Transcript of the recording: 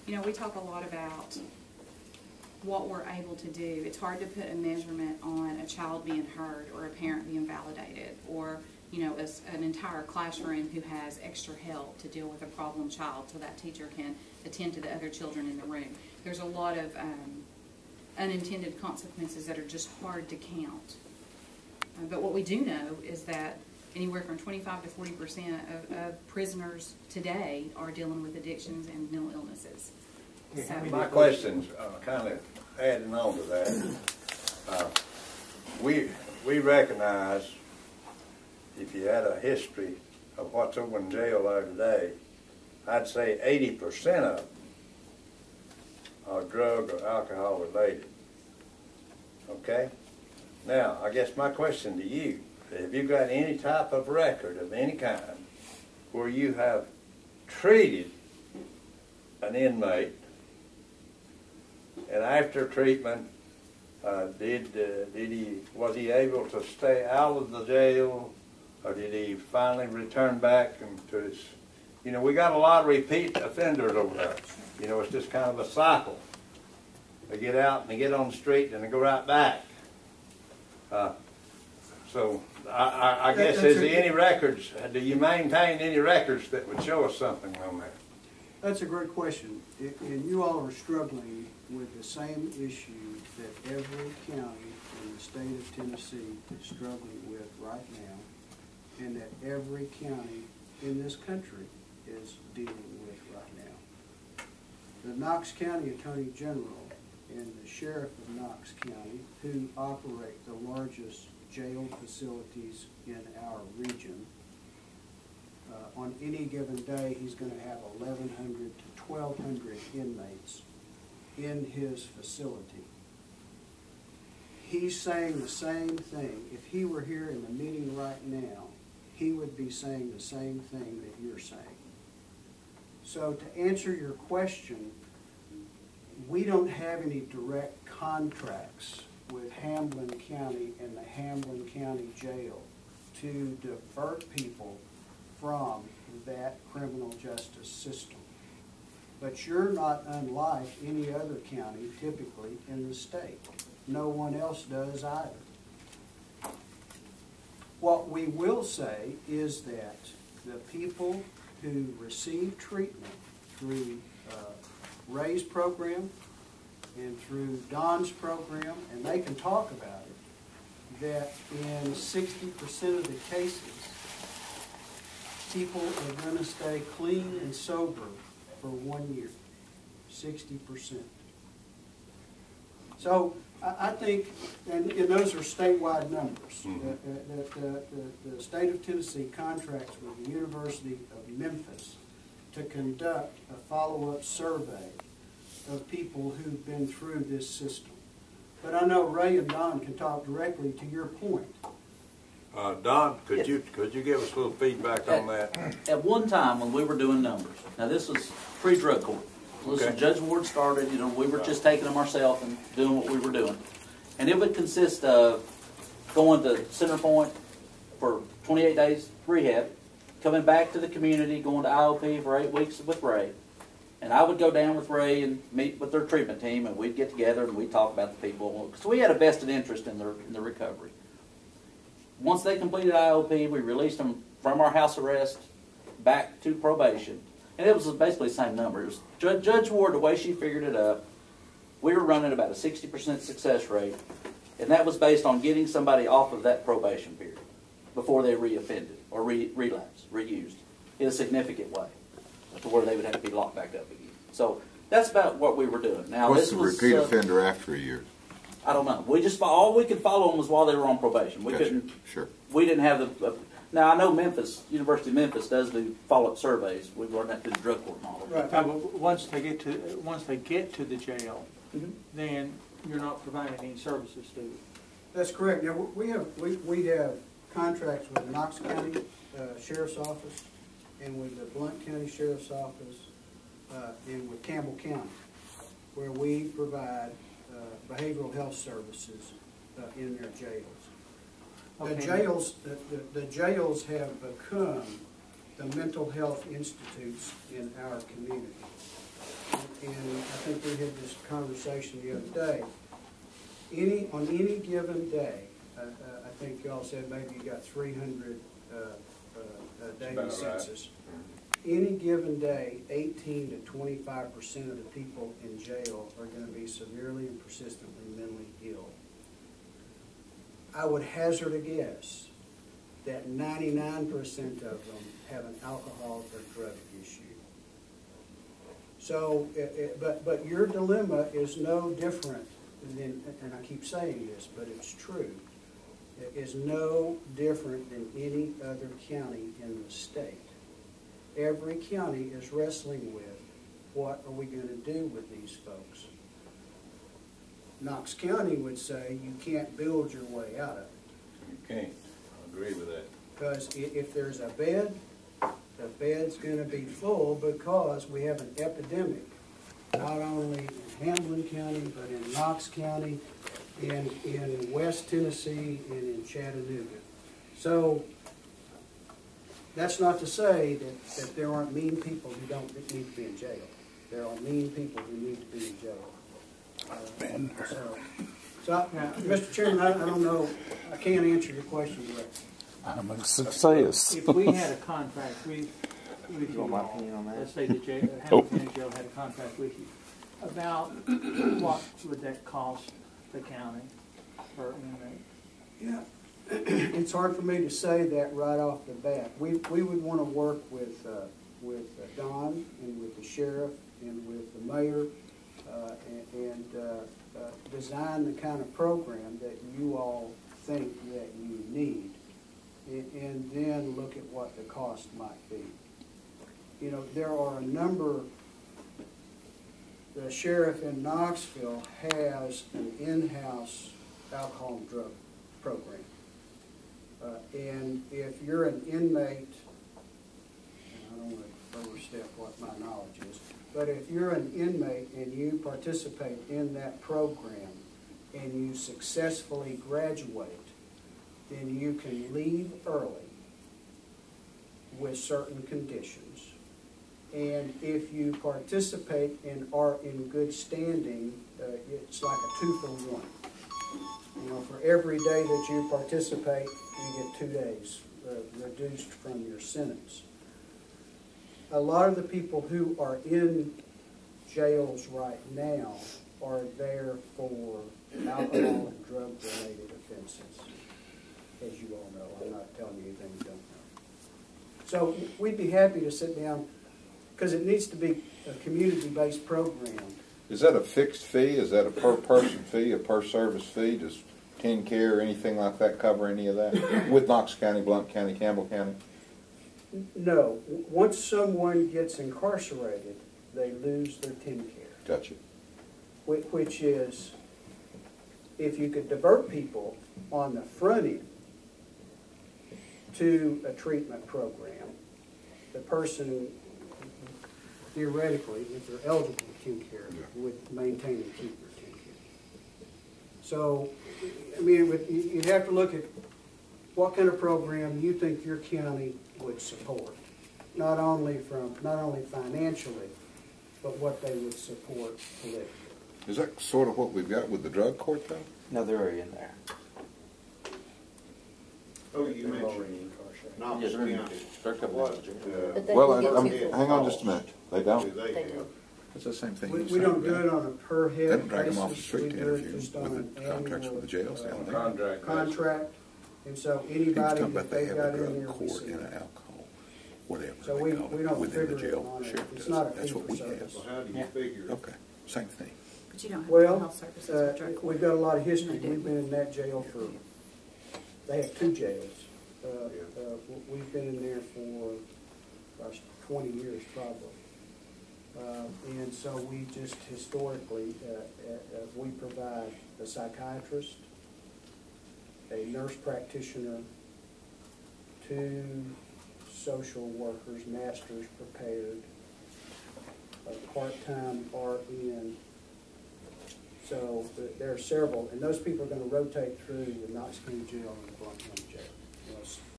You know, we talk a lot about what we're able to do. It's hard to put a measurement on a child being heard or a parent being validated, or, you know, an entire classroom who has extra help to deal with a problem child so that teacher can attend to the other children in the room. There's a lot of unintended consequences that are just hard to count. But what we do know is that anywhere from 25 to 40% of prisoners today are dealing with addictions and mental illnesses. So, my question's kind of adding on to that. We recognize if you had a history of what's over in jail there today, I'd say 80% of them are drug or alcohol related. Okay? Now, I guess my question to you, have you got any type of record of any kind where you have treated an inmate and after treatment, was he able to stay out of the jail, or did he finally return back into his, you know, we got a lot of repeat offenders over there. You know, it's just kind of a cycle. They get out and they get on the street and they go right back. So I guess, is there any records, do you maintain any records that would show us something on that? That's a great question. And you all are struggling with the same issue that every county in the state of Tennessee is struggling with right now, and that every county in this country is dealing with right now. The Knox County Attorney General and the Sheriff of Knox County, who operate the largest jail facilities in our region, on any given day he's going to have 1,100 to 1,200 inmates in his facility. He's saying the same thing. If he were here in the meeting right now, he would be saying the same thing that you're saying. So to answer your question, we don't have any direct contracts with Hamlin County and the Hamlin County Jail to divert people from that criminal justice system. But you're not unlike any other county typically in the state. No one else does either. What we will say is that the people who receive treatment through Ray's program and through Don's program, and they can talk about it, that in 60% of the cases, people are going to stay clean and sober for 1 year, 60%. So I think, and those are statewide numbers. The state of Tennessee contracts with the University of Memphis to conduct a follow-up survey of people who've been through this system. But I know Ray and Don can talk directly to your point. Don, could you give us a little feedback on that? At one time when we were doing numbers, now this was pre-drug court. This was Judge Ward started, you know, we were just taking them ourselves and doing what we were doing. And it would consist of going to Center Point for 28 days rehab, coming back to the community, going to IOP for 8 weeks with Ray. And I would go down with Ray and meet with their treatment team, and we'd get together and we'd talk about the people. Because we had a vested interest in their recovery. Once they completed IOP, we released them from our house arrest back to probation. And it was basically the same number. It was Judge Ward, the way she figured it up, we were running about a 60% success rate. And that was based on getting somebody off of that probation period before they reoffended or relapsed, reused in a significant way to where they would have to be locked back up again. So that's about what we were doing. Now, what's the repeat offender after a year? I don't know. We just all we could follow them was while they were on probation. We couldn't. Sure. We didn't have the. Now I know Memphis, University of Memphis, does do follow-up surveys. We've learned that through the drug court model. Right. But once they get to the jail, then you're not providing any services to them. That's correct. Now, we have contracts with the Knox County Sheriff's Office and with the Blount County Sheriff's Office and with Campbell County, where we provide behavioral health services in their jails. The jails have become the mental health institutes in our community. And think we had this conversation the other day. On any given day, I think y'all said maybe you got 300 daily about right. census. Any given day, 18 to 25% of the people in jail are going to be severely and persistently mentally ill. I would hazard a guess that 99% of them have an alcohol or drug issue. So, but your dilemma is no different than, and I keep saying this, but it's true, it is no different than any other county in the state. Every county is wrestling with, what are we going to do with these folks? Knox County would say you can't build your way out of it. You can't. I agree with that. Because if there's a bed, the bed's going to be full because we have an epidemic, not only in Hamlin County, but in Knox County, in West Tennessee, and in Chattanooga. So that's not to say that there aren't mean people who don't need to be in jail. There are mean people who need to be in jail. Mr. Chairman, I don't know, I can't answer your question directly. I'm a success. If we had a contract with you all, let's say the Hamilton County Jail had a contract with you, about what would that cost the county per inmate? Yeah, it's hard for me to say that right off the bat. We would want to work with Don and with the sheriff and with the mayor and design the kind of program that you all think that you need, and then look at what the cost might be. You know, there are a number. The sheriff in Knoxville has an in-house alcohol and drug program. And if you're an inmate, and I don't want to overstep what my knowledge is, but if you're an inmate and you participate in that program and you successfully graduate, then you can leave early with certain conditions. And if you participate and are in good standing, it's like a 2-for-1. You know, for every day that you participate, you get 2 days reduced from your sentence. A lot of the people who are in jails right now are there for alcohol and drug-related offenses, as you all know. I'm not telling you anything you don't know. So we'd be happy to sit down, because it needs to be a community-based program. Is that a fixed fee? Is that a per-person fee, a per-service fee? Does TennCare or anything like that cover any of that? With Knox County, Blount County, Campbell County? No. Once someone gets incarcerated, they lose their TennCare. Gotcha. Which is, if you could divert people on the front end to a treatment program, the person, theoretically, if they're eligible for TennCare, would maintain and keep their TennCare. So, I mean, you'd have to look at what kind of program you think your county would support, not only financially, but what they would support politically. Is that sort of what we've got with the drug court, though? No, they're already in there. Oh, you mentioned Knox Yes, County. they're coming What, out of jail. But they Well, can get I'm, two hang on just a minute. They do don't? they They have? do. It's the same thing. We don't do it on a per They head don't drag basis. them off the street We to do it interview just on with an the contracts with the jails down there. Contract. contract, and so He was anybody talking that about they they've have got a in drug there, we court see. and an alcohol, whatever So they we call it, don't within the figure it jail. on it. Sheriff It's does. not a That's fee what for we have. service. So how do you figure it? Okay, same thing. But you don't have Well, health services with drug court. we've got a lot of history. They do. We've been in that jail for, they have 2 jails. We've been in there for, gosh, 20 years probably. And so we just historically, we provide a psychiatrist, a nurse practitioner, 2 social workers, masters prepared, a part-time RN. So there are several, and those people are going to rotate through the Knox County Jail and the Blount County Jail.